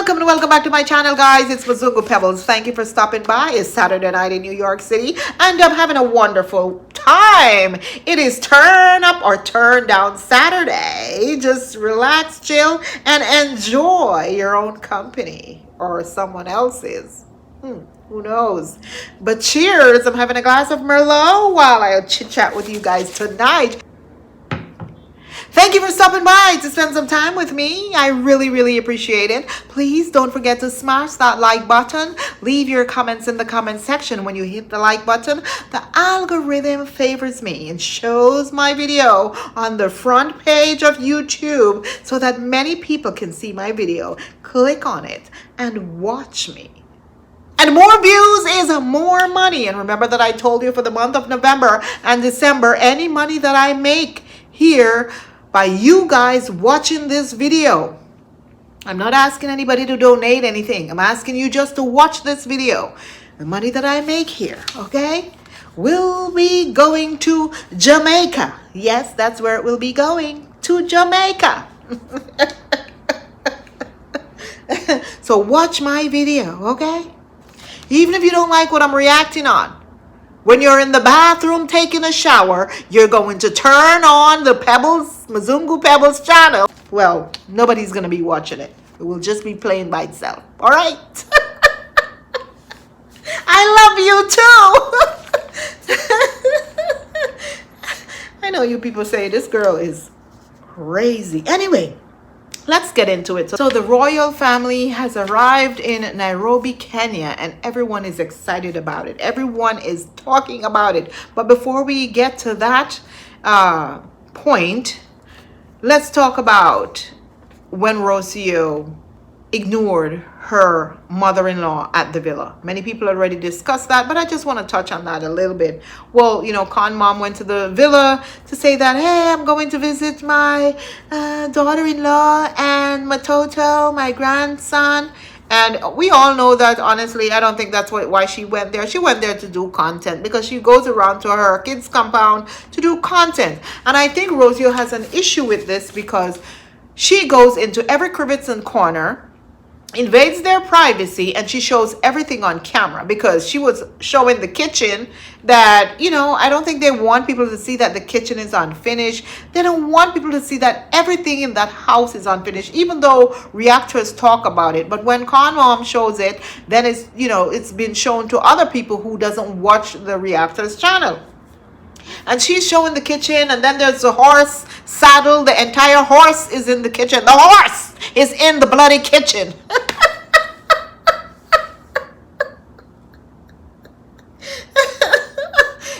Welcome back to my channel, guys. It's Mzungu Pebbles. Thank you for stopping by. It's Saturday night in New York City and I'm having a wonderful time. It is turn up or turn down Saturday. Just relax, chill, and enjoy your own company or someone else's. Who knows? But cheers. I'm having a glass of Merlot while I chit chat with you guys tonight. Thank you for stopping by to spend some time with me. I really appreciate it. Please don't forget to smash that like button. Leave your comments in the comment section. When you hit the like button, the algorithm favors me and shows my video on the front page of YouTube so that many people can see my video. Click on it and watch me. And more views is more money. And remember that I told you for the month of November and December, any money that I make here by you guys watching this video, I'm not asking anybody to donate anything. I'm asking you just to watch this video. The money that I make here, okay, will be going to Jamaica. Yes, that's where it will be going, to Jamaica. So watch my video, okay? Even if you don't like what I'm reacting on. When you're in the bathroom taking a shower, you're going to turn on the Pebbles, Mzungu Pebbles channel. Well, nobody's going to be watching it. It will just be playing by itself. All right? I love you too. I know you people say this girl is crazy. Anyway, let's get into it. So the royal family has arrived in Nairobi, Kenya, and everyone is excited about it. Everyone is talking about it. But before we get to that point, let's talk about when Rocio ignored her mother-in-law at the villa. Many people already discussed that, but I just want to touch on that a little bit. Well, you know, Conmom went to the villa to say that, hey, I'm going to visit my daughter-in-law and Matoto, my grandson. And we all know that, honestly, I don't think that's why she went there. She went there to do content because she goes around to her kids' compound to do content. And I think Rocio has an issue with this because she goes into every crevice and corner, invades their privacy, and she shows everything on camera because she was showing the kitchen that, you know, I don't think they want people to see that the kitchen is unfinished. They don't want people to see that everything in that house is unfinished, even though reactors talk about it. But when Conmom shows it, then it's, you know, it's been shown to other people who doesn't watch the reactors channel. And she's showing the kitchen, and then there's the horse saddle. The entire horse is in the kitchen. The horse is in the bloody kitchen.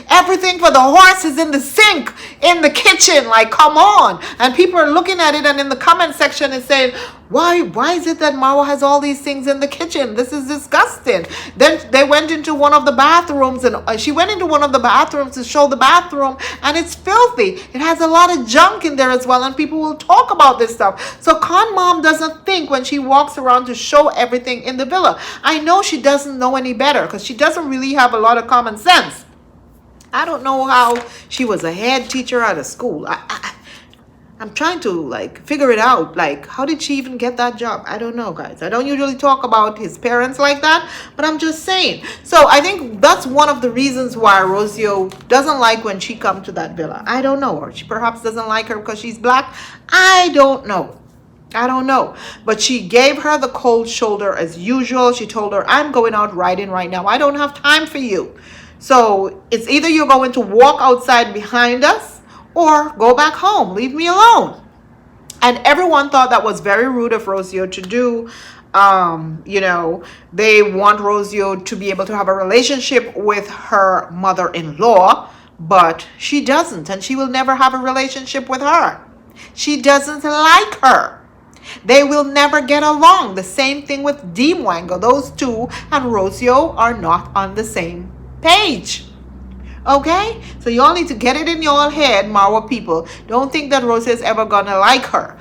Everything for the horse is in the sink in the kitchen. Like, come on. And people are looking at it, and in the comment section is saying, why is it that Marwa has all these things in the kitchen? This is disgusting. Then they went into one of the bathrooms, and she went into one of the bathrooms to show the bathroom, and it's filthy. It has a lot of junk in there as well, and people will talk about this stuff. So Conmom doesn't think when she walks around to show everything in the villa. I know she doesn't know any better because she doesn't really have a lot of common sense. I don't know how she was a head teacher at a school. I'm trying to like figure it out. Like, how did she even get that job? I don't know, guys. I don't usually talk about his parents like that, but I'm just saying. So I think that's one of the reasons why Rocio doesn't like when she comes to that villa. I don't know. Or she perhaps doesn't like her because she's black. I don't know. But she gave her the cold shoulder as usual. She told her, I'm going out riding right now. I don't have time for you. So it's either you're going to walk outside behind us or go back home. Leave me alone. And everyone thought that was very rude of Rocio to do. You know, they want Rocio to be able to have a relationship with her mother-in-law, but she doesn't, and she will never have a relationship with her. She doesn't like her. They will never get along. The same thing with Dee Mwango. Those two and Rocio are not on the same page. Okay, so you all need to get it in your head, Marwa people. Don't think that Rocio is ever gonna like her.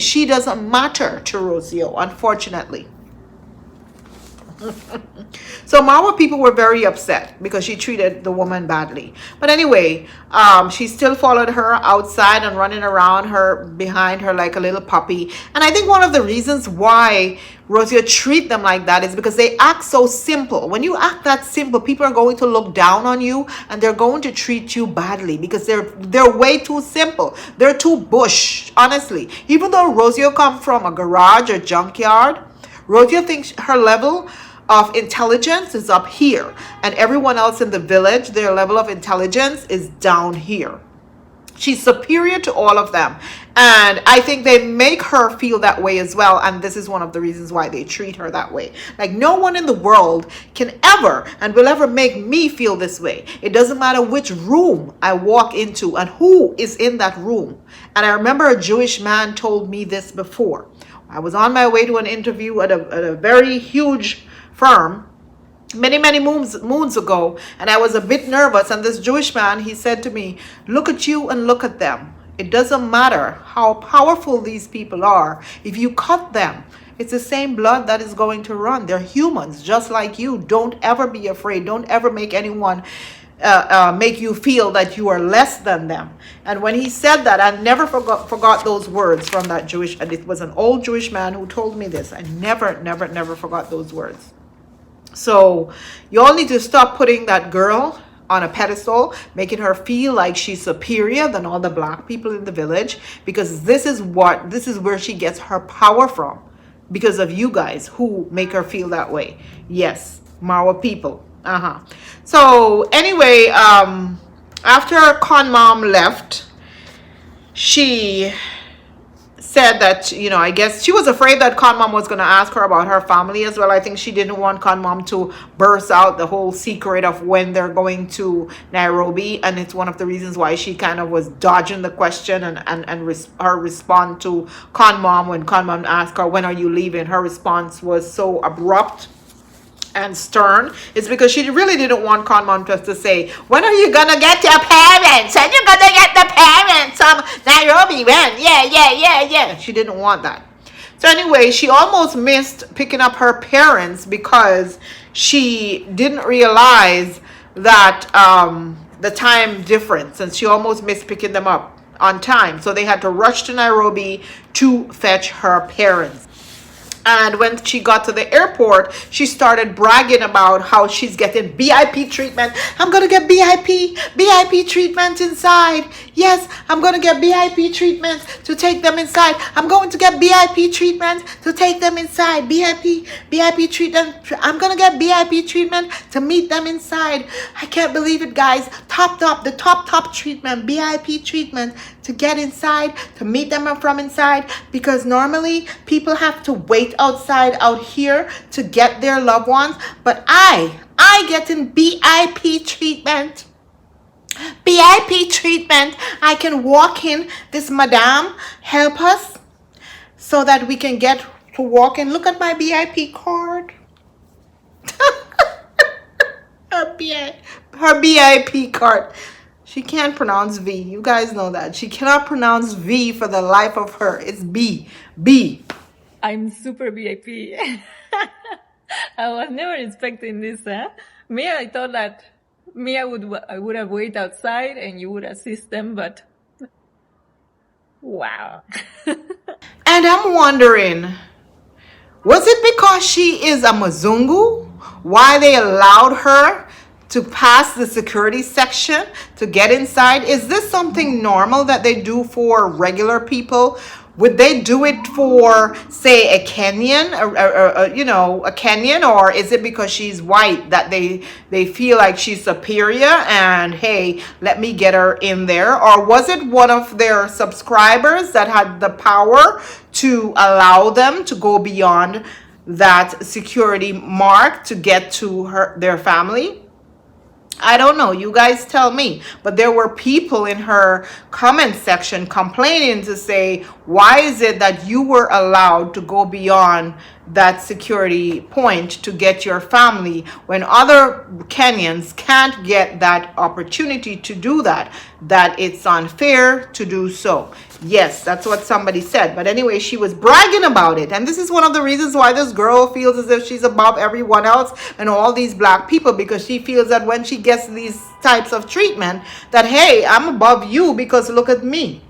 She doesn't matter to Rocio, unfortunately. So Marwa people were very upset because she treated the woman badly. But anyway, she still followed her outside and running around her behind her like a little puppy. And I think one of the reasons why Rocio treat them like that is because they act so simple. When you act that simple, people are going to look down on you and they're going to treat you badly because they're way too simple. They're too bush, honestly. Even though Rocio come from a garage or junkyard, Rocio thinks her level of intelligence is up here, and everyone else in the village, their level of intelligence is down here. She's superior to all of them, and I think they make her feel that way as well, and this is one of the reasons why they treat her that way. Like, no one in the world can ever and will ever make me feel this way. It doesn't matter which room I walk into and who is in that room. And I remember a Jewish man told me this before. I was on my way to an interview at a very huge firm many moons ago, and I was a bit nervous, and this Jewish man, he said to me, look at you and look at them. It doesn't matter how powerful these people are. If you cut them, it's the same blood that is going to run. They're humans just like you. Don't ever be afraid. Don't ever make anyone make you feel that you are less than them. And when he said that, I never forgot those words from that Jewish, and it was an old Jewish man who told me this. I never forgot those words. So you all need to stop putting that girl on a pedestal, making her feel like she's superior than all the black people in the village, because this is where she gets her power from, because of you guys who make her feel that way. Yes, Marwa people. So anyway, after Conmom left, she said that, I guess she was afraid that Conmom was going to ask her about her family as well. I think she didn't want Conmom to burst out the whole secret of when they're going to Nairobi, and it's one of the reasons why she kind of was dodging the question, and her response to Conmom when Conmom asked her, when are you leaving, her response was so abrupt and stern. It's because she really didn't want Conmom just to say, when are you gonna get your parents? When you gonna get the parents of Nairobi? When? Yeah. She didn't want that. So anyway, she almost missed picking up her parents because she didn't realize that the time difference, and she almost missed picking them up on time. So they had to rush to Nairobi to fetch her parents. And when she got to the airport, she started bragging about how she's getting VIP treatment. I'm going to get VIP treatment inside. Yes, I'm going to get VIP treatment to take them inside. I'm going to get VIP treatment to take them inside. VIP treatment. I'm going to get VIP treatment to meet them inside. I can't believe it, guys. The top treatment, VIP treatment to get inside, to meet them from inside, because normally people have to wait outside out here to get their loved ones, but I get in VIP treatment. VIP treatment. I can walk in. This madam help us so that we can get to walk in. Look at my VIP card. her VIP card. She can't pronounce V. You guys know that. She cannot pronounce V for the life of her. It's B. I'm super VIP. I was never expecting this, huh? I thought that I would have waited outside and you would assist them, but wow. And I'm wondering, was it because she is a Mzungu? Why they allowed her to pass the security section to get inside? Is this something normal that they do for regular people? Would they do it for, say, a Kenyan, a Kenyan, or is it because she's white that they feel like she's superior and, hey, let me get her in there? Or was it one of their subscribers that had the power to allow them to go beyond that security mark to get to their family? I don't know. You guys tell me. But there were people in her comment section complaining to say, Why is it that you were allowed to go beyond that security point to get your family when other Kenyans can't get that opportunity to do that? That it's unfair to do so. Yes, that's what somebody said. But anyway, she was bragging about it. And this is one of the reasons why this girl feels as if she's above everyone else and all these black people, because she feels that when she gets these types of treatment, that, hey, I'm above you because look at me.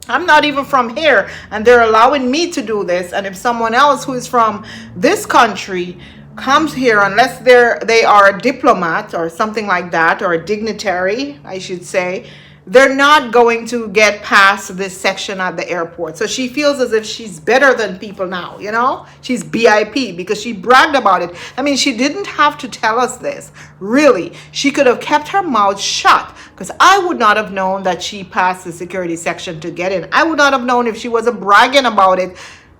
I'm not even from here, and they're allowing me to do this. And if someone else who is from this country comes here, unless they are a diplomat or something like that, or a dignitary, I should say, they're not going to get past this section at the airport. So she feels as if she's better than people now, you know? She's BIP because she bragged about it. I mean, she didn't have to tell us this. Really, she could have kept her mouth shut, because I would not have known that she passed the security section to get in. I would not have known if she wasn't bragging about it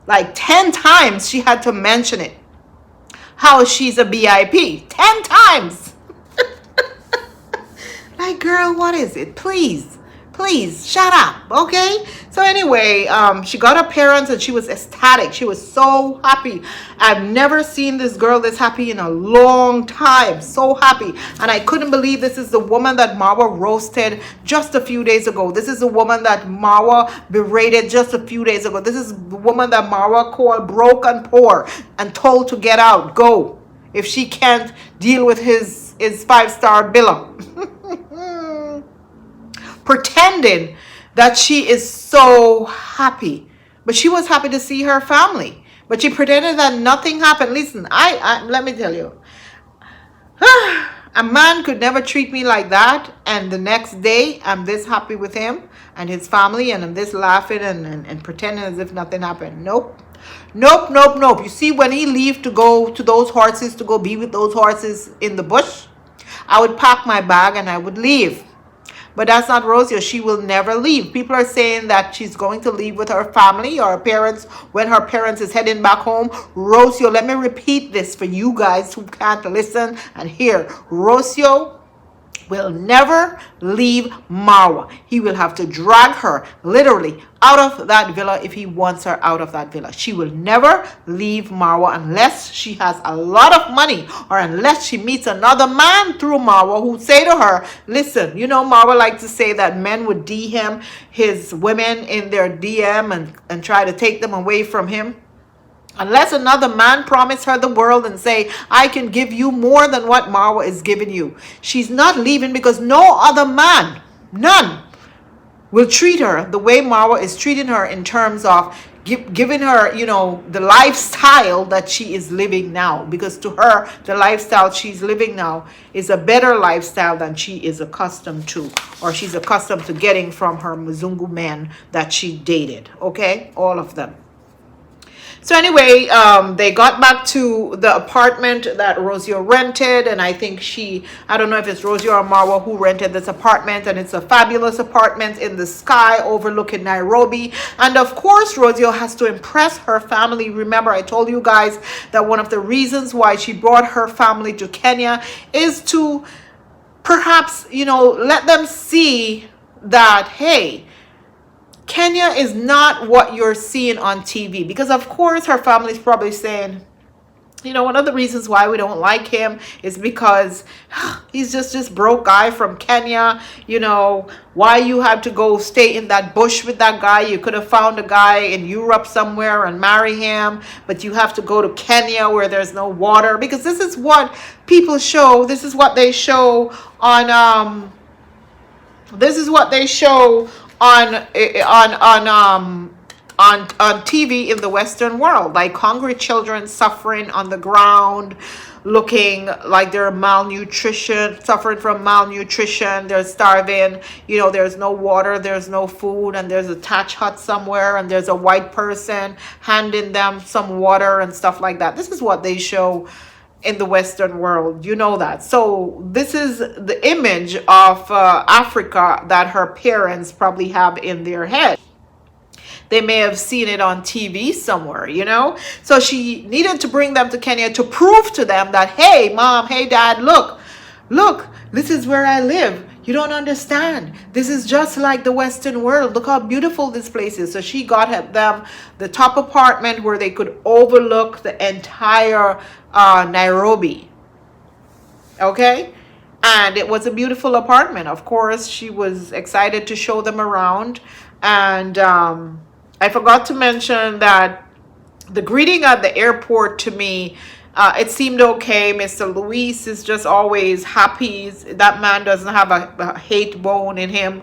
like 10 times. She had to mention it. How she's a BIP 10 times. Like, girl, what is it? Please shut up, okay? So anyway, she got her parents and she was ecstatic. She was so happy. I've never seen this girl this happy in a long time. So happy. And I couldn't believe this is the woman that Marwa roasted just a few days ago. This is the woman that Marwa berated just a few days ago. This is the woman that Marwa called broke and poor and told to get out, go, if she can't deal with his 5-star billa. Pretending that she is so happy, but she was happy to see her family, but she pretended that nothing happened. Listen, I let me tell you, a man could never treat me like that, and the next day I'm this happy with him and his family, and I'm this laughing and pretending as if nothing happened. Nope. You see, when he leave to go to those horses, to go be with those horses in the bush, I would pack my bag and I would leave. But that's not Rocio. She will never leave. People are saying that she's going to leave with her family or her parents when her parents is heading back home. Rocio, let me repeat this for you guys who can't listen and hear. Rocio will never leave Marwa. He will have to drag her literally out of that villa if he wants her out of that villa. She will never leave Marwa unless she has a lot of money, or unless she meets another man through Marwa who say to her, listen, you know, Marwa likes to say that men would DM his women in their DM and try to take them away from him. Unless another man promise her the world and say, I can give you more than what Marwa is giving you, she's not leaving, because no other man, none, will treat her the way Marwa is treating her in terms of giving her, you know, the lifestyle that she is living now. Because to her, the lifestyle she's living now is a better lifestyle than she is accustomed to, or she's accustomed to getting from her Mzungu men that she dated. Okay, all of them. So anyway, they got back to the apartment that Rocio rented, and I think I don't know if it's Rocio or Marwa who rented this apartment, and it's a fabulous apartment in the sky overlooking Nairobi. And of course, Rocio has to impress her family. Remember, I told you guys that one of the reasons why she brought her family to Kenya is to perhaps, you know, let them see that, hey, Kenya is not what you're seeing on TV. Because of course her family's probably saying, you know, one of the reasons why we don't like him is because he's just this broke guy from Kenya. You know, why you had to go stay in that bush with that guy? You could have found a guy in Europe somewhere and marry him, but you have to go to Kenya where there's no water. Because this is what people show. This is what they show on on TV in the Western world, like hungry children suffering on the ground, looking like they're malnutrition, suffering from malnutrition, they're starving, you know, there's no water, there's no food, and there's a thatch hut somewhere, and there's a white person handing them some water and stuff like that. This is what they show in the Western world, you know that. So this is the image of Africa that her parents probably have in their head. They may have seen it on TV somewhere, you know. So she needed to bring them to Kenya to prove to them that, hey, mom, hey, dad, look, this is where I live. You don't understand. This is just like the Western world. Look how beautiful this place is. So she got them the top apartment where they could overlook the entire Nairobi. Okay? And it was a beautiful apartment. Of course, she was excited to show them around. And I forgot to mention that the greeting at the airport to me, it seemed okay. Mr. Luis is just always happy. That man doesn't have a hate bone in him.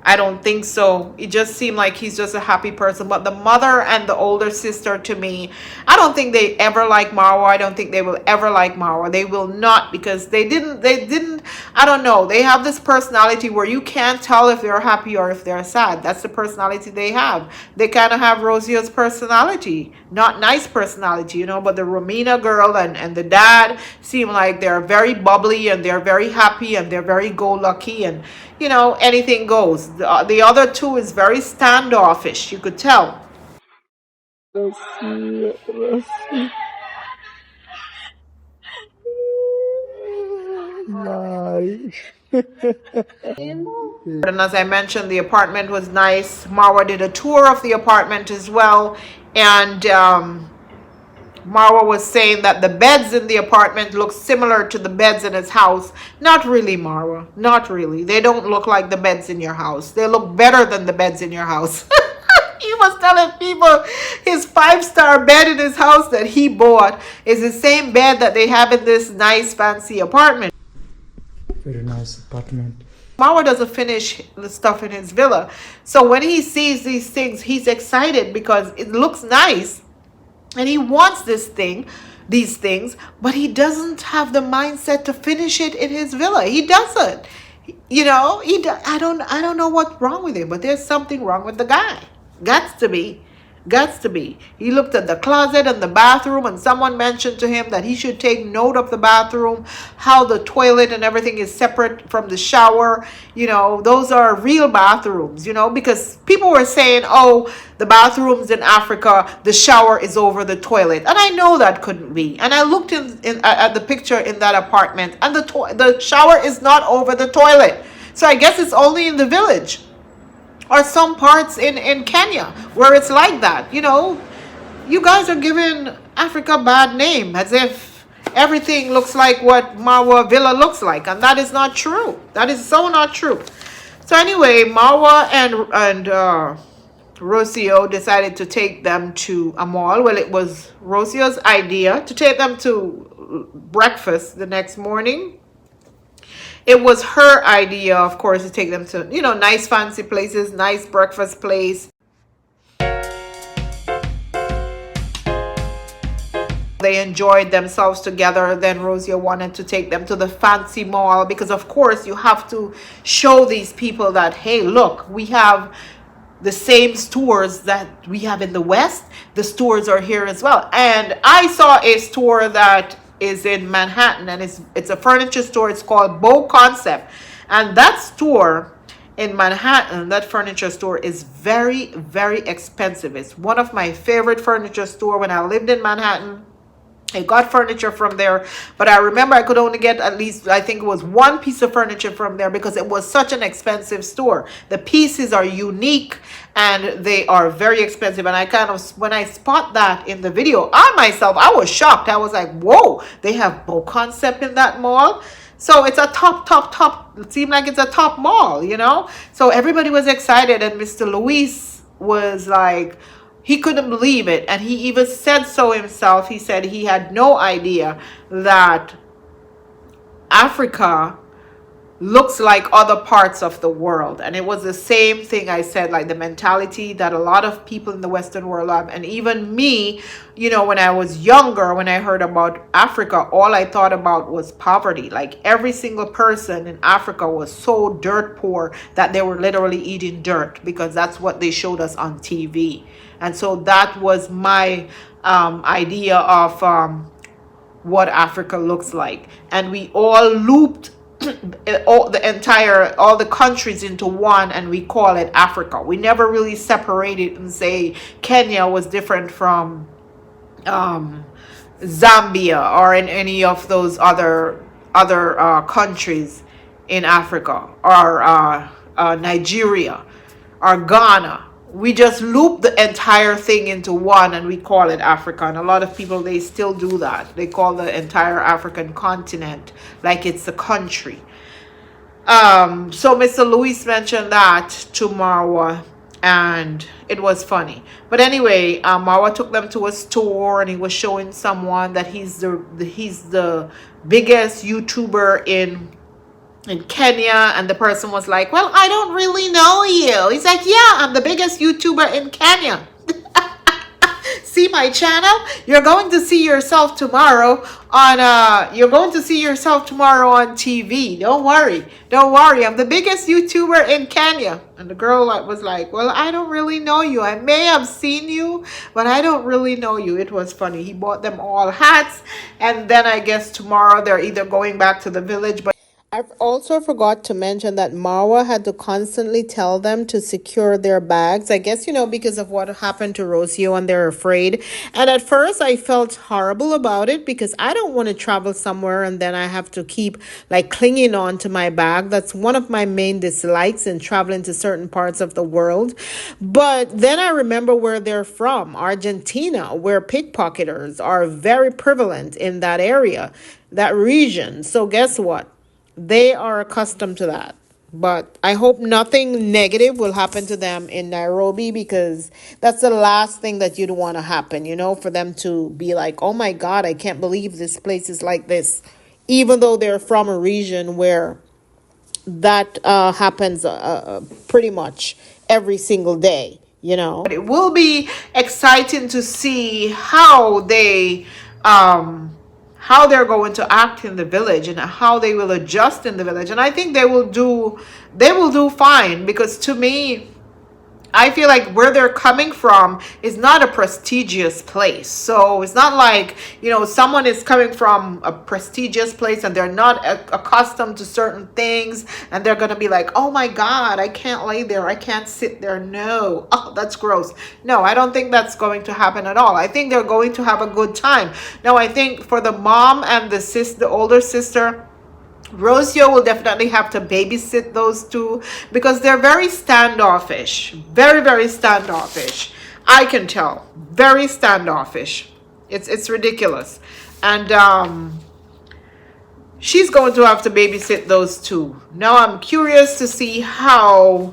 I don't think so. It just seemed like he's just a happy person. But the mother and the older sister, to me, I don't think they ever like Marwa. I don't think they will ever like Marwa. They will not, because they didn't, I don't know. They have this personality where you can't tell if they're happy or if they're sad. That's the personality they have. They kind of have Rocio's personality. Not nice personality, you know, but the Romina girl and the dad seem like they're very bubbly and they're very happy and they're very go-lucky and, you know, anything goes. The other two is very standoffish, you could tell. And as I mentioned, the apartment was nice. Marwa did a tour of the apartment as well. And Marwa was saying that the beds in the apartment look similar to the beds in his house. Not really, Marwa. Not really. They don't look like the beds in your house. They look better than the beds in your house. He was telling people his 5-star bed in his house that he bought is the same bed that they have in this nice fancy apartment. Very nice apartment. Marwa doesn't finish the stuff in his villa. So when he sees these things, he's excited because it looks nice. And he wants these things, but he doesn't have the mindset to finish it in his villa. He doesn't. You know, I don't know what's wrong with him, but there's something wrong with the guy. Gots to be. Gots to be. He looked at the closet and the bathroom, and someone mentioned to him that he should take note of the bathroom, how the toilet and everything is separate from the shower. You know, those are real bathrooms, you know, because people were saying, oh, the bathrooms in Africa, the shower is over the toilet. And I know that couldn't be. And I looked at the picture in that apartment, and the shower is not over the toilet. So I guess it's only in the village. Or some parts in Kenya where it's like that. You know, you guys are giving Africa a bad name as if everything looks like what Marwa Villa looks like. And that is not true. That is so not true. So anyway, Marwa and Rocio decided to take them to a mall. Well, it was Rocio's idea to take them to breakfast the next morning. It was her idea, of course, to take them to, you know, nice fancy places, nice breakfast place. They enjoyed themselves together. Then Rocio wanted to take them to the fancy mall because, of course, you have to show these people that, hey, look, we have the same stores that we have in the West. The stores are here as well. And I saw a store that is in Manhattan, and it's a furniture store. It's called Bow Concept, and that store in Manhattan, that furniture store, is very, very expensive. It's one of my favorite furniture store. When I lived in Manhattan, I got furniture from there, but I remember I could only get at least, I think it was one piece of furniture from there because it was such an expensive store. The pieces are unique and they are very expensive. And I kind of, when I spot that in the video, I was shocked. I was like, whoa, they have Bow Concept in that mall. So it's a top, it seemed like it's a top mall, you know? So everybody was excited, and Mr. Luis was like, he couldn't believe it. And he even said so himself. He said he had no idea that Africa looks like other parts of the world. And it was the same thing I said, like the mentality that a lot of people in the Western world have. And even me, you know, when I was younger, when I heard about Africa, all I thought about was poverty. Like every single person in Africa was so dirt poor that they were literally eating dirt because that's what they showed us on TV. And so that was my idea of what Africa looks like. And we all looped all the countries into one, and we call it Africa. We never really separated and say Kenya was different from Zambia or in any of those other countries in Africa, or Nigeria, or Ghana. We just loop the entire thing into one and we call it Africa. And a lot of people, they still do that. They call the entire African continent like it's a country. So Mr. Luis mentioned that to Marwa, and it was funny. But anyway, Marwa took them to a store and he was showing someone that he's the biggest YouTuber in Kenya, and the person was like, well, I don't really know you. He's like, yeah, I'm the biggest YouTuber in Kenya. See my channel? You're going to see yourself tomorrow on TV. Don't worry. I'm the biggest YouTuber in Kenya. And the girl was like, well, I don't really know you. I may have seen you, but I don't really know you. It was funny. He bought them all hats, and then I guess tomorrow they're either going back to the village. But I also forgot to mention that Marwa had to constantly tell them to secure their bags. I guess, because of what happened to Rocio, and they're afraid. And at first I felt horrible about it because I don't want to travel somewhere and then I have to keep like clinging on to my bag. That's one of my main dislikes in traveling to certain parts of the world. But then I remember where they're from, Argentina, where pickpocketers are very prevalent in that area, that region. So guess what? They are accustomed to that. But I hope nothing negative will happen to them in Nairobi, because that's the last thing that you'd want to happen, for them to be like, oh my God, I can't believe this place is like this, even though they're from a region where that happens pretty much every single day, But it will be exciting to see how they're going to act in the village and how they will adjust in the village. And I think they will do fine, because to me, I feel like where they're coming from is not a prestigious place. So it's not like, someone is coming from a prestigious place and they're not accustomed to certain things, and they're going to be like, oh my God, I can't lay there. I can't sit there. No. Oh, that's gross. No, I don't think that's going to happen at all. I think they're going to have a good time. Now, I think for the mom and the older sister, Rocio will definitely have to babysit those two, because they're very standoffish. Very, very standoffish. I can tell. Very standoffish. It's ridiculous. And she's going to have to babysit those two. Now I'm curious to see how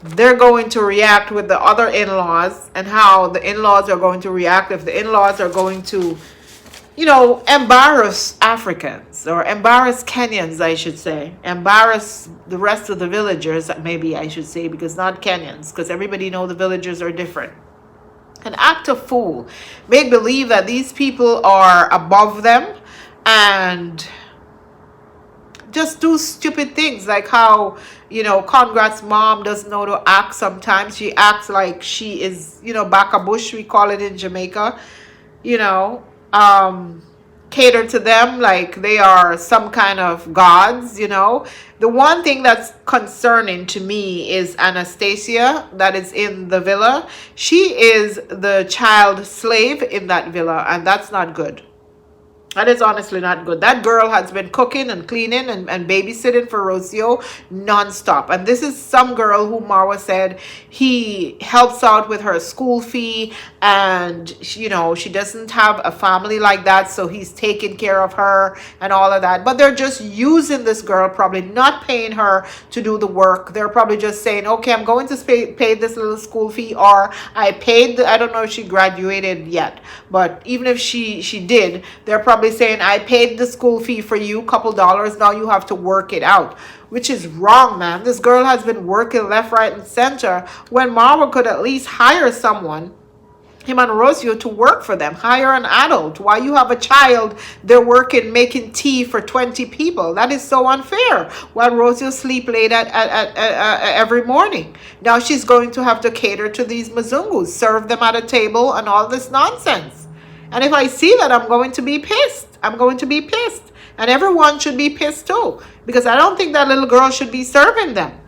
they're going to react with the other in-laws, and how the in-laws are going to react, if the in-laws are going to embarrass Africans, or embarrass Kenyans, I should say. Embarrass the rest of the villagers, maybe I should say, because not Kenyans, because everybody know the villagers are different. And act a fool. Make believe that these people are above them, and just do stupid things, like how, Congrats mom doesn't know to act sometimes. She acts like she is, back a bush, we call it in Jamaica, cater to them like they are some kind of gods. The one thing that's concerning to me is Anastasia, that is in the villa. She is the child slave in that villa, and that's not good. That is honestly not good. That girl has been cooking and cleaning and babysitting for Rocio nonstop. And this is some girl who Marwa said he helps out with her school fee. And, she doesn't have a family like that. So he's taking care of her and all of that. But they're just using this girl, probably not paying her to do the work. They're probably just saying, okay, I'm going to pay this little school fee. Or I paid, I don't know if she graduated yet. But even if she did, they're probably saying, I paid the school fee for you, couple dollars, now you have to work it out, which is wrong, man. This girl has been working left, right, and center, when Marwa could at least hire someone, him and Rocio, to work for them. Hire an adult. While you have a child, they're working, making tea for 20 people. That is so unfair. While Rocio sleep late at every morning. Now she's going to have to cater to these Mzungus, serve them at a table and all this nonsense. And if I see that, I'm going to be pissed. I'm going to be pissed. And everyone should be pissed too. Because I don't think that little girl should be serving them.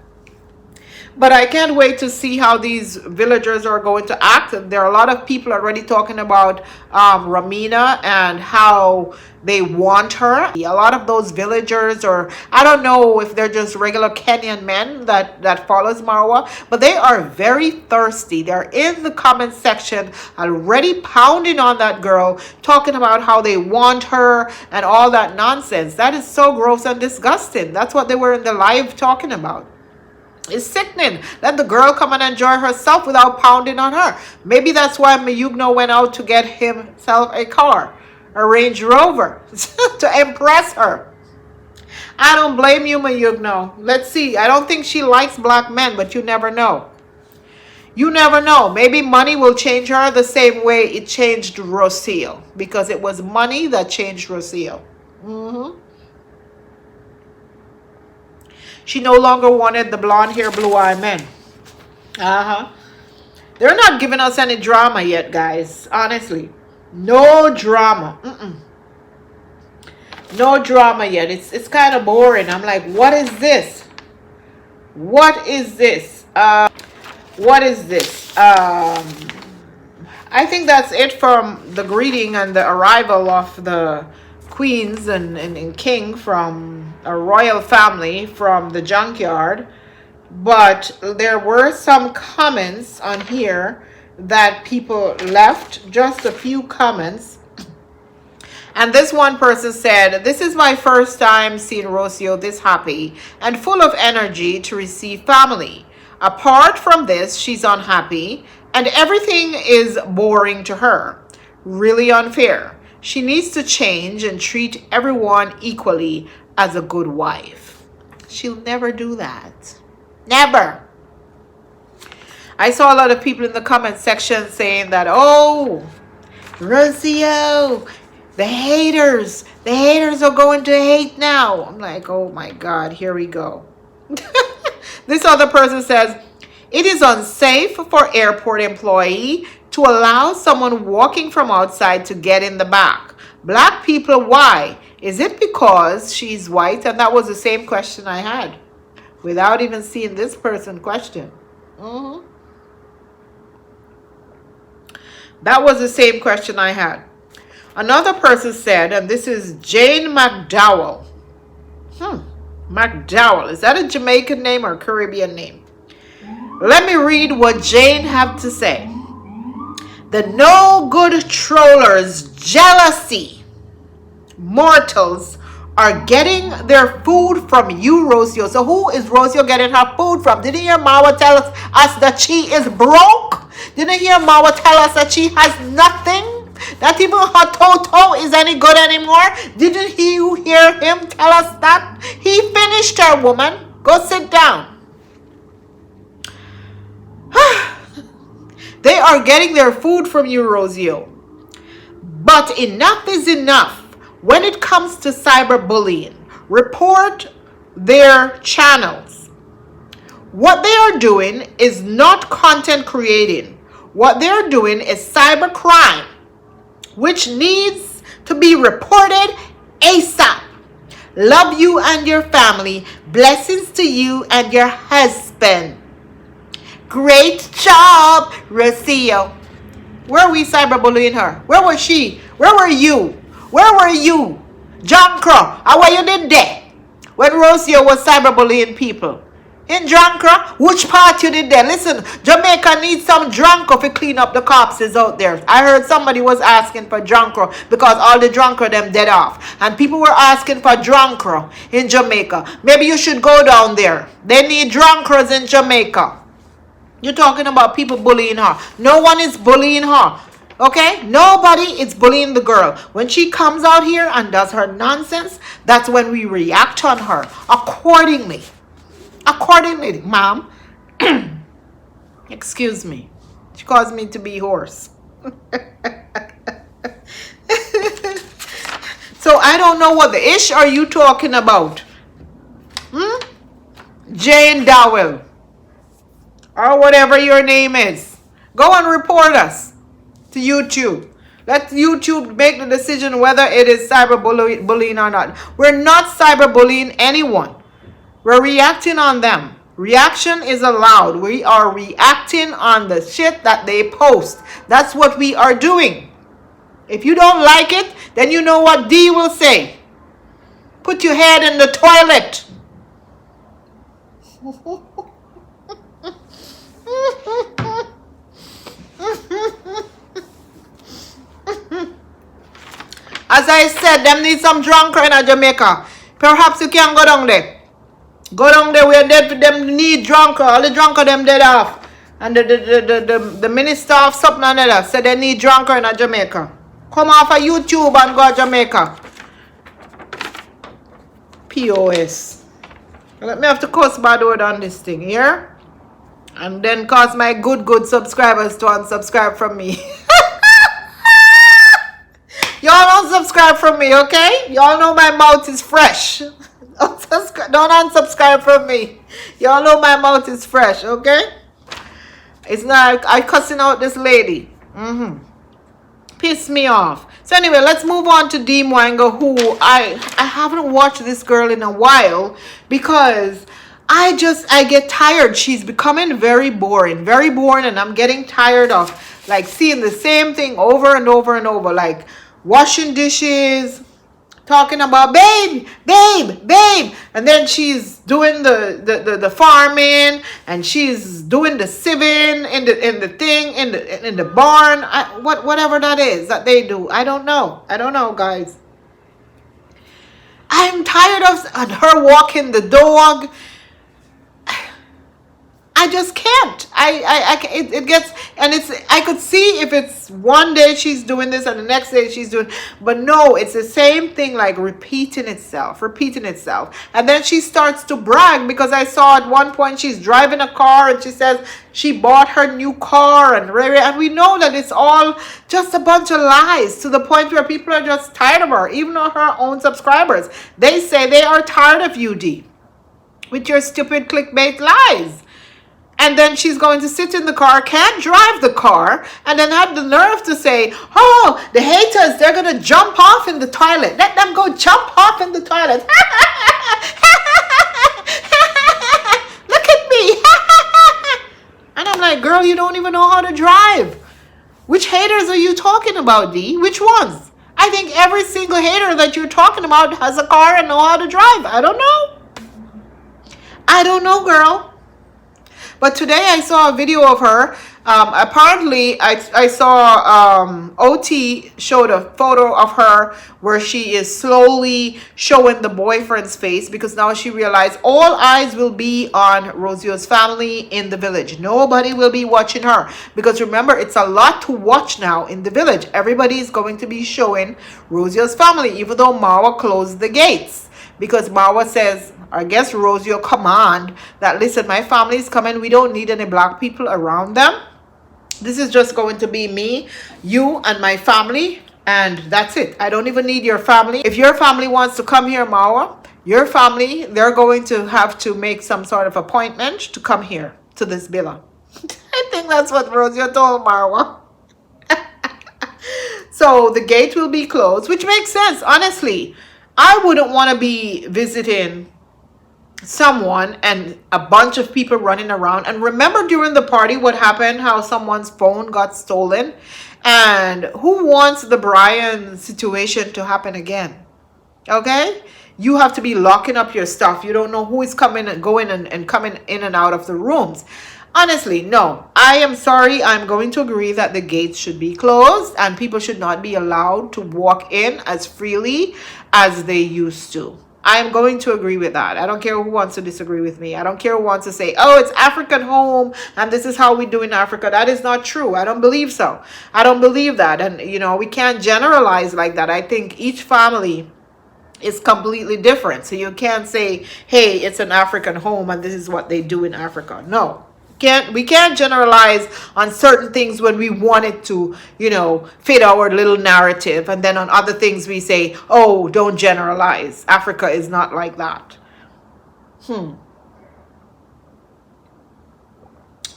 But I can't wait to see how these villagers are going to act. There are a lot of people already talking about Ramina and how they want her. A lot of those villagers, or I don't know if they're just regular Kenyan men that follows Marwa, but they are very thirsty. They're in the comment section already pounding on that girl, talking about how they want her and all that nonsense. That is so gross and disgusting. That's what they were in the live talking about. It's sickening. Let the girl come and enjoy herself without pounding on her. Maybe that's why Mayugno went out to get himself a car, a Range Rover, to impress her. I don't blame you, Mayugno. Let's see. I don't think she likes black men, but you never know. You never know. Maybe money will change her the same way it changed Rocio, because it was money that changed Rocio. She no longer wanted the blonde hair, blue eye men. They're not giving us any drama yet, guys. Honestly. No drama. No drama yet. It's kind of boring. I'm like, what is this? What is this? What is this? I think that's it from the greeting and the arrival of the queens and king from a royal family from the junkyard. But there were some comments on here that people left, just a few comments. And this one person said, "This is my first time seeing Rocio this happy and full of energy to receive family. Apart from this, she's unhappy and everything is boring to her. Really unfair. She needs to change and treat everyone equally as a good wife." She'll never do that. Never. I saw a lot of people in the comment section saying that, "Oh, Rocio, the haters are going to hate now." I'm like, oh my God, here we go. This other person says, "It is unsafe for airport employee to allow someone walking from outside to get in the back. Black people, why? Is it because she's white?" And that was the same question I had without even seeing this person question. That was the same question I had. Another person said, and this is Jane McDowell. McDowell. Is that a Jamaican name or a Caribbean name? Let me read what Jane had to say. "The no good trollers, jealousy mortals are getting their food from you, Rocio." So who is Rocio getting her food from? Didn't you hear Marwa tell us that she is broke? Didn't you hear Marwa tell us that she has nothing? That even her Toto is any good anymore? Didn't you hear him tell us that? He finished her, woman. Go sit down. They are getting their food from you, Rocio. But enough is enough. When it comes to cyberbullying, report their channels. What they are doing is not content creating. What they're doing is cybercrime, which needs to be reported ASAP. Love you and your family. Blessings to you and your husband. Great job, Rocio. Where are we cyberbullying her? Where was she? Where were you? Where were you? John Crow, how were you did there? When Rocio was cyberbullying people. In Dranka? Which part you did there? Listen, Jamaica needs some Dranka to clean up the corpses out there. I heard somebody was asking for Dranka because all the Dranka them dead off. And people were asking for Dranka in Jamaica. Maybe you should go down there. They need Drankas in Jamaica. You're talking about people bullying her. No one is bullying her. Okay? Nobody is bullying the girl. When she comes out here and does her nonsense, that's when we react on her accordingly. Accordingly, ma'am. Excuse me. She caused me to be hoarse. So I don't know what the ish are you talking about. Jane Dowell. Or whatever your name is. Go and report us to YouTube. Let YouTube make the decision whether it is cyberbullying or not. We're not cyberbullying anyone. We're reacting on them. Reaction is allowed. We are reacting on the shit that they post. That's what we are doing. If you don't like it, then you know what Dee will say. Put your head in the toilet. As I said, them need some drunker in Jamaica. Perhaps you can go down there. Go down there where them need drunker. All the drunker them dead off. And the minister of something and other said they need drunker in Jamaica. Come off of YouTube and go to Jamaica. POS. Let me have to cuss bad word on this thing here. And then cause my good subscribers to unsubscribe from me. Y'all don't subscribe from me, okay? Y'all know my mouth is fresh. Don't unsubscribe from me. Y'all know my mouth is fresh, okay? It's not I cussing out this lady. Piss me off. So anyway, let's move on to Dee Mwango, who I haven't watched this girl in a while because I get tired. She's becoming very boring, and I'm getting tired of like seeing the same thing over and over and over, like washing dishes, talking about babe, and then she's doing the farming, and she's doing the sieving in the barn, whatever that is that they do. I don't know, guys. I'm tired of her walking the dog. I just can't. It gets, and it's, I could see if it's one day she's doing this and the next day she's doing, but no, it's the same thing, like repeating itself. And then she starts to brag because I saw at one point she's driving a car and she says she bought her new car, and we know that it's all just a bunch of lies to the point where people are just tired of her, even her own subscribers. They say they are tired of you, Dee, with your stupid clickbait lies. And then she's going to sit in the car, can't drive the car, and then have the nerve to say, oh, the haters, they're going to jump off in the toilet. Let them go jump off in the toilet. Look at me. And I'm like, girl, you don't even know how to drive. Which haters are you talking about, Dee? Which ones? I think every single hater that you're talking about has a car and know how to drive. I don't know, girl. But today I saw a video of her. Apparently, I saw OT showed a photo of her where she is slowly showing the boyfriend's face because now she realized all eyes will be on Rocio's family in the village. Nobody will be watching her because remember, it's a lot to watch now in the village. Everybody is going to be showing Rocio's family, even though Marwa closed the gates. Because Marwa says, I guess Rocio command that, listen, my family is coming. We don't need any black people around them. This is just going to be me, you, and my family. And that's it. I don't even need your family. If your family wants to come here, Marwa, your family, they're going to have to make some sort of appointment to come here to this villa. I think that's what Rocio told Marwa. So the gate will be closed, which makes sense, honestly. I wouldn't want to be visiting someone and a bunch of people running around. And remember during the party what happened, how someone's phone got stolen? And who wants the Brian situation to happen again? Okay? You have to be locking up your stuff. You don't know who is coming and going and coming in and out of the rooms. Honestly, no. I am sorry. I'm going to agree that the gates should be closed and people should not be allowed to walk in as freely as they used to. I am going to agree with that. I don't care who wants to disagree with me. I don't care who wants to say, oh, it's African home and this is how we do in Africa. That is not true. I don't believe so. I don't believe that. And, you know, we can't generalize like that. I think each family is completely different. So you can't say, hey, it's an African home and this is what they do in Africa. No. We can't generalize on certain things when we want it to, you know, fit our little narrative, and then on other things we say, oh, don't generalize. Africa is not like that. So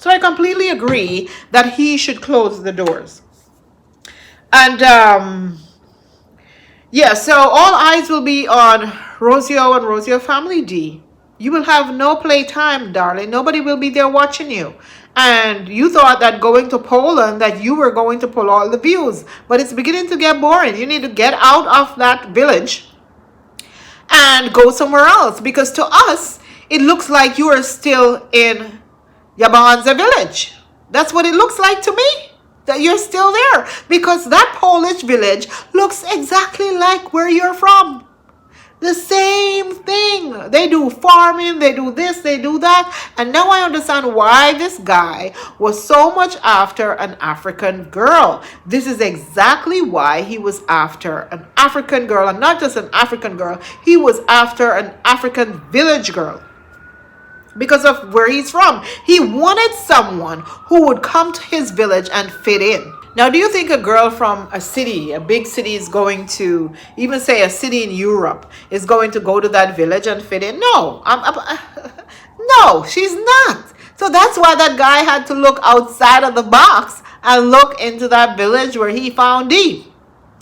I completely agree that he should close the doors. And yeah, so all eyes will be on Rocio and Rocio Family, Dee. You will have no playtime, darling. Nobody will be there watching you. And you thought that going to Poland, that you were going to pull all the views. But it's beginning to get boring. You need to get out of that village and go somewhere else. Because to us, it looks like you are still in Yabanza village. That's what it looks like to me. That you're still there. Because that Polish village looks exactly like where you're from. The same thing. They do farming, they do this, they do that. And now I understand why this guy was so much after an African girl. This is exactly why he was after an African girl. And not just an African girl. He was after an African village girl. Because of where he's from. He wanted someone who would come to his village and fit in. Now, do you think a girl from a city, a big city, is going to, even say a city in Europe, is going to go to that village and fit in? No. No, she's not. So that's why that guy had to look outside of the box and look into that village where he found Dee.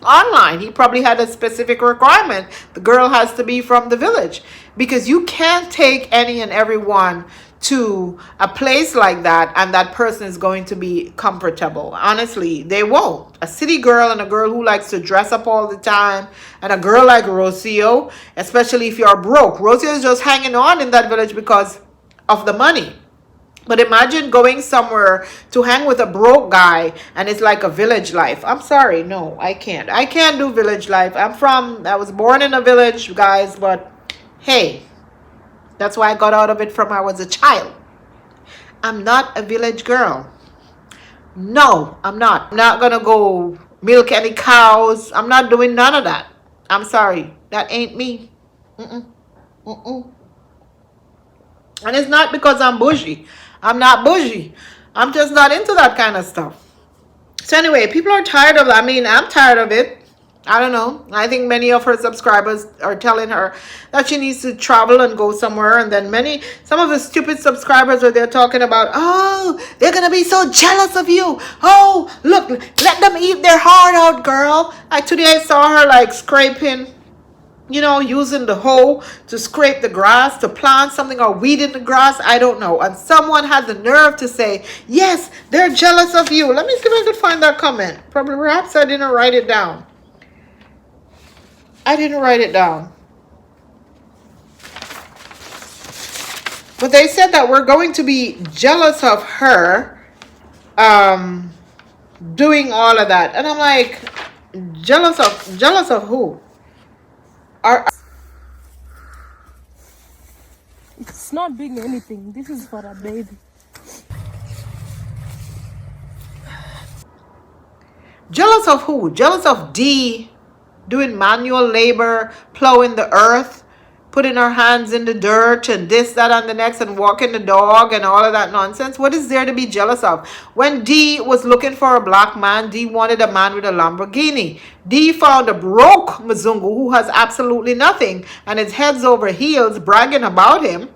Online, he probably had a specific requirement. The girl has to be from the village, because you can't take any and everyone to a place like that and that person is going to be comfortable. Honestly, they won't. A city girl and a girl who likes to dress up all the time, and a girl like Rocio, especially if you're broke. Rocio is just hanging on in that village because of the money. But imagine going somewhere to hang with a broke guy and it's like a village life. I'm sorry. No, I can't. I can't do village life. I was born in a village, guys, but hey, that's why I got out of it from I was a child. I'm not a village girl. No, I'm not. I'm not going to go milk any cows. I'm not doing none of that. I'm sorry. That ain't me. Mm-mm. And it's not because I'm bougie. I'm not bougie. I'm just not into that kind of stuff. So anyway, people are tired of that. I mean, I'm tired of it. I don't know. I think many of her subscribers are telling her that she needs to travel and go somewhere. And then some of the stupid subscribers are there talking about, oh, they're going to be so jealous of you. Oh, look, let them eat their heart out, girl. Today I saw her like scraping, using the hoe to scrape the grass, to plant something or weed in the grass. I don't know. And someone had the nerve to say, yes, they're jealous of you. Let me see if I can find that comment. Perhaps I didn't write it down. I didn't write it down. But they said that we're going to be jealous of her doing all of that. And I'm like, jealous of who? It's not doing anything. This is for a baby. Jealous of who? Jealous of Dee doing manual labor, plowing the earth, putting her hands in the dirt and this, that, and the next, and walking the dog and all of that nonsense. What is there to be jealous of? When Dee was looking for a black man, Dee wanted a man with a Lamborghini. Dee found a broke Mzungu who has absolutely nothing and is heads over heels bragging about him.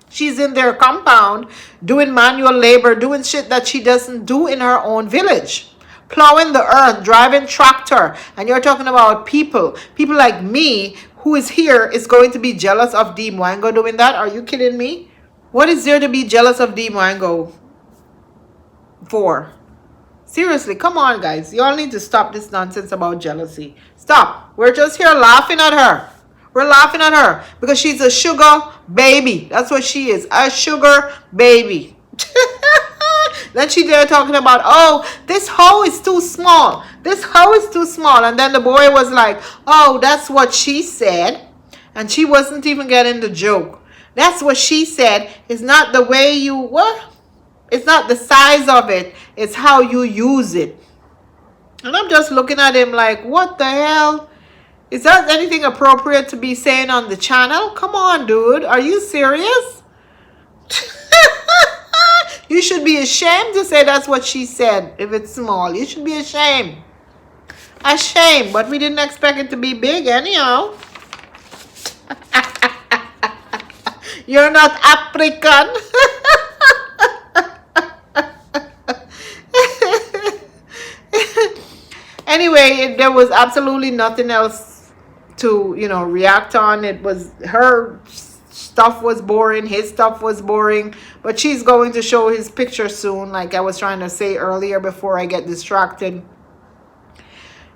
She's in their compound doing manual labor, doing shit that she doesn't do in her own village. Plowing the earth, driving tractor. And you're talking about people like me who is here is going to be jealous of Dee Mwango doing that? Are you kidding me? What is there to be jealous of Dee Mwango for? Seriously, come on, guys. You all need to stop this nonsense about jealousy. Stop. We're just here laughing at her. We're laughing at her because she's a sugar baby. That's what she is. A sugar baby. Then she there talking about, oh, this hoe is too small. This hoe is too small. And then the boy was like, oh, that's what she said. And she wasn't even getting the joke. That's what she said. It's not the way you, what? It's not the size of it. It's how you use it. And I'm just looking at him like, what the hell? Is that anything appropriate to be saying on the channel? Come on, dude. Are you serious? You should be ashamed to say that's what she said if it's small. You should be ashamed. Ashamed. But we didn't expect it to be big anyhow. You're not African. Anyway, there was absolutely nothing else to, react on. It was her stuff was boring, his stuff was boring, but she's going to show his picture soon, like I was trying to say earlier before I get distracted.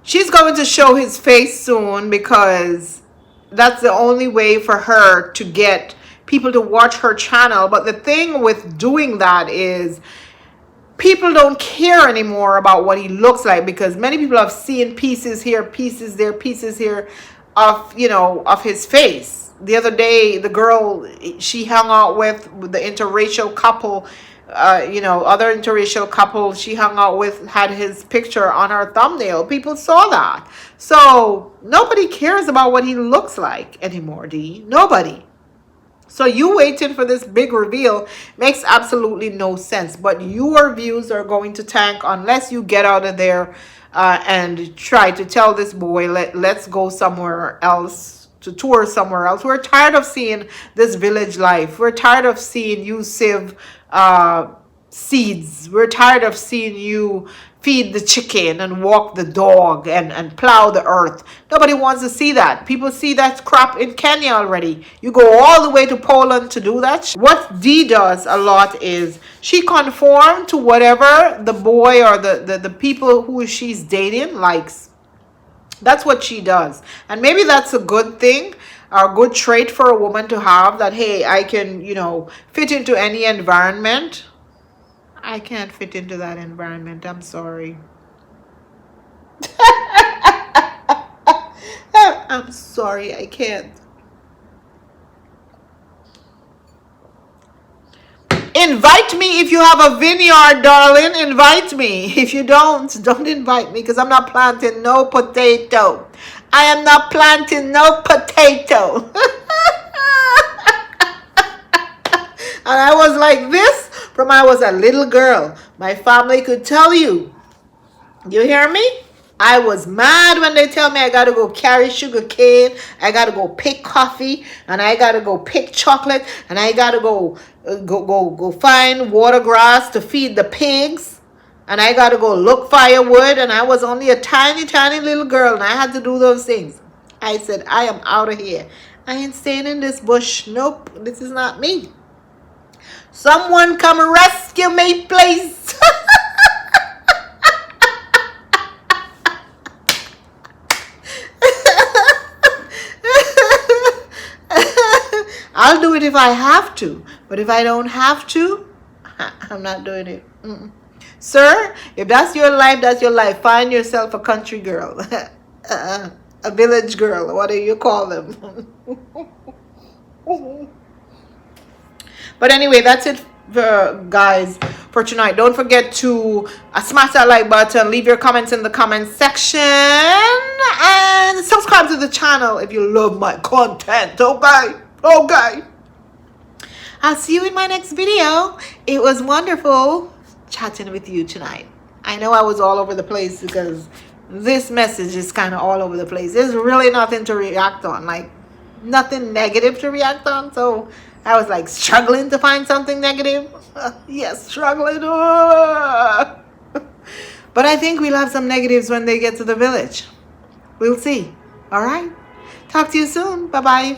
She's going to show his face soon because that's the only way for her to get people to watch her channel. But the thing with doing that is people don't care anymore about what he looks like, because many people have seen pieces here, pieces there, pieces here of, you know, of his face. The other day, the girl she hung out with the interracial couple, you know, other interracial couple she hung out with had his picture on her thumbnail. People saw that. So nobody cares about what he looks like anymore, Dee. Nobody. So you waiting for this big reveal makes absolutely no sense. But your views are going to tank unless you get out of there and try to tell this boy, let's go somewhere else, to tour somewhere else. We're tired of seeing this village life. We're tired of seeing you sieve seeds. We're tired of seeing you feed the chicken and walk the dog and plow the earth. Nobody wants to see that. People see that crap in Kenya already. You go all the way to Poland to do that. What Dee does a lot is she conforms to whatever the boy or the people who she's dating likes. That's what she does. And maybe that's a good thing, or a good trait for a woman to have, that, hey, I can, you know, fit into any environment. I can't fit into that environment. I'm sorry. I'm sorry. I can't. Invite me if you have a vineyard, darling. Invite me. If you don't invite me, because I'm not planting no potato. I am not planting no potato. And I was like this from I was a little girl. My family could tell you. You hear me? I was mad when they tell me I gotta go carry sugar cane, I gotta go pick coffee, and I gotta go pick chocolate, and I gotta go find water grass to feed the pigs, and I gotta go look firewood, and I was only a tiny, tiny little girl, and I had to do those things. I said, I am out of here. I ain't staying in this bush. Nope, this is not me. Someone come rescue me, please. I'll do it if I have to. But if I don't have to, I'm not doing it. Sir, if that's your life, that's your life. Find yourself a country girl. A village girl. What do you call them? But anyway, that's it, guys, for tonight. Don't forget to smash that like button, leave your comments in the comment section, and subscribe to the channel if you love my content. Okay. I'll see you in my next video. It was wonderful chatting with you tonight. I know I was all over the place because this message is kind of all over the place. There's really nothing to react on, like nothing negative to react on. So I was like struggling to find something negative. Yes, struggling. But I think we'll have some negatives when they get to the village. We'll see. All right. Talk to you soon. Bye-bye.